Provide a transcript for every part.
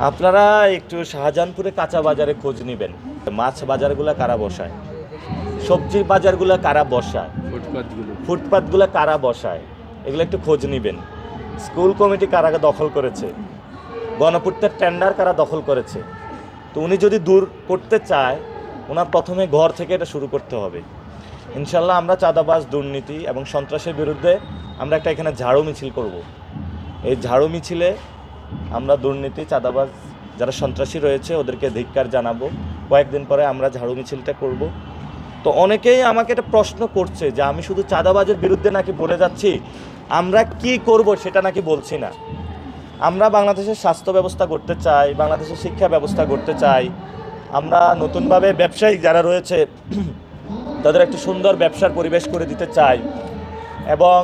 আপনারা একটু শাহজাহানপুরে কাঁচা বাজারে খোঁজ নেবেন, মাছ বাজারগুলো কারা বসায়, সবজি বাজারগুলো কারা বসায়, ফুটপাতগুলো কারা বসায়, এগুলো একটু খোঁজ নেবেন। স্কুল কমিটি কারা দখল করেছে, গণপূর্তের টেন্ডার কারা দখল করেছে। তো উনি যদি দূর করতে চায়, ওনার প্রথমে ঘর থেকে এটা শুরু করতে হবে। ইনশাল্লাহ আমরা চাঁদাবাজ, দুর্নীতি এবং সন্ত্রাসের বিরুদ্ধে আমরা একটা এখানে ঝাড়ু মিছিল করব। এই ঝাড়ু মিছিলে আমরা দুর্নীতি, চাঁদাবাজ, যারা সন্ত্রাসী রয়েছে ওদেরকে ধিক্কার জানাবো। কয়েকদিন পরে আমরা ঝাড়ু মিছিলটা করব। তো অনেকেই আমাকে একটা প্রশ্ন করছে যে আমি শুধু চাঁদাবাজের বিরুদ্ধে নাকি বলে যাচ্ছি, আমরা কি করব সেটা নাকি বলছি না। আমরা বাংলাদেশের স্বাস্থ্য ব্যবস্থা করতে চাই, বাংলাদেশের শিক্ষা ব্যবস্থা করতে চাই। আমরা নতুনভাবে ব্যবসায়িক যারা রয়েছে তাদের একটি সুন্দর ব্যবসার পরিবেশ করে দিতে চাই। এবং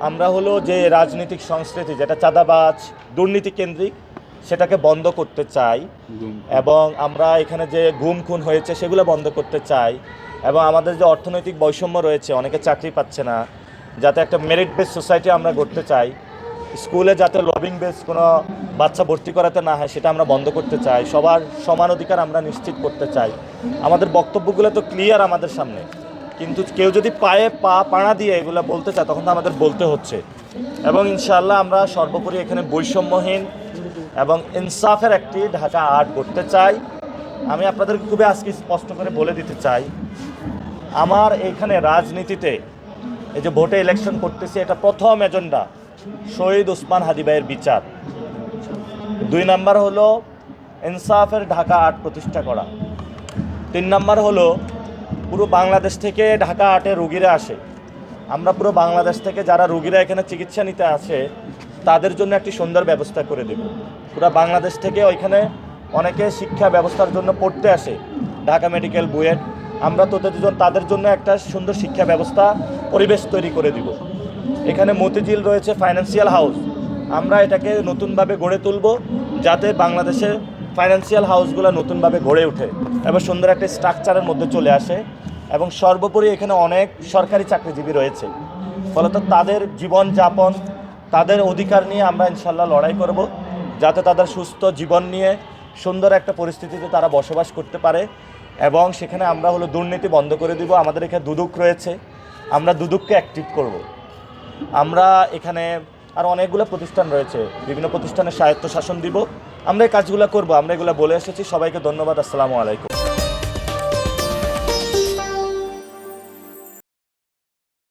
আমরা হলো যে রাজনৈতিক সংস্কৃতি যেটা চাঁদাবাজ, দুর্নীতি কেন্দ্রিক, সেটাকে বন্ধ করতে চাই। এবং আমরা এখানে যে গুম খুন হয়েছে সেগুলো বন্ধ করতে চাই। এবং আমাদের যে অর্থনৈতিক বৈষম্য রয়েছে, অনেকে চাকরি পাচ্ছে না, যাতে একটা মেরিট বেস সোসাইটি আমরা করতে চাই। স্কুলে যাতে লবিং বেস কোনো বাচ্চা ভর্তি করাতে না হয় সেটা আমরা বন্ধ করতে চাই। সবার সমান অধিকার আমরা নিশ্চিত করতে চাই। আমাদের বক্তব্যগুলো তো ক্লিয়ার আমাদের সামনে, কিন্তু কেউ যদি পায়ে পাড়া দিয়ে এগুলো বলতে চায় তখন তো আমাদের বলতে হচ্ছে। এবং ইনশাআল্লাহ আমরা সর্বোপরি এখানে বৈষম্যহীন এবং ইনসাফের একটি ঢাকা আর্ট করতে চাই। আমি আপনাদের খুবই আজকে স্পষ্ট করে বলে দিতে চাই, আমার এইখানে রাজনীতিতে এই যে ভোটে ইলেকশন করতেছি, এটা প্রথম এজেন্ডা শহীদ ওসমান হাদি ভাইয়ের বিচার। 2 নাম্বার হলো ইনসাফের ঢাকা আর্ট প্রতিষ্ঠা করা। 3 নাম্বার হলো পুরো বাংলাদেশ থেকে ঢাকা আর্টে রুগীরা আসে, আমরা পুরো বাংলাদেশ থেকে যারা রুগীরা এখানে চিকিৎসা নিতে আসে তাদের জন্য একটি সুন্দর ব্যবস্থা করে দেব। পুরো বাংলাদেশ থেকে ওইখানে অনেকে শিক্ষা ব্যবস্থার জন্য পড়তে আসে, ঢাকা মেডিকেল, বুয়েট, আমরা তাদের জন্য একটা সুন্দর শিক্ষা ব্যবস্থা পরিবেশ তৈরি করে দিব। এখানে মতিঝিল রয়েছে ফাইন্যান্সিয়াল হাউস, আমরা এটাকে নতুনভাবে গড়ে তুলব যাতে বাংলাদেশে ফাইন্যান্সিয়াল হাউসগুলো নতুনভাবে গড়ে ওঠে এবং সুন্দর একটা স্ট্রাকচারের মধ্যে চলে আসে। এবং সর্বোপরি এখানে অনেক সরকারি চাকরিজীবী রয়েছে, ফলত তাদের জীবনযাপন, তাদের অধিকার নিয়ে আমরা ইনশাল্লাহ লড়াই করব, যাতে তাদের সুস্থ জীবন নিয়ে সুন্দর একটা পরিস্থিতিতে তারা বসবাস করতে পারে। এবং সেখানে আমরা হলো দুর্নীতি বন্ধ করে দিব। আমাদের এখানে দুদক রয়েছে, আমরা দুদককে অ্যাক্টিভ করব। আমরা এখানে আর অনেকগুলো প্রতিষ্ঠান রয়েছে, বিভিন্ন প্রতিষ্ঠানে স্বায়ত্তশাসন দিব। আমরা এই কাজগুলো করব, আমরা এগুলো বলে এসেছি। সবাইকে ধন্যবাদ। আসসালামু আলাইকুম।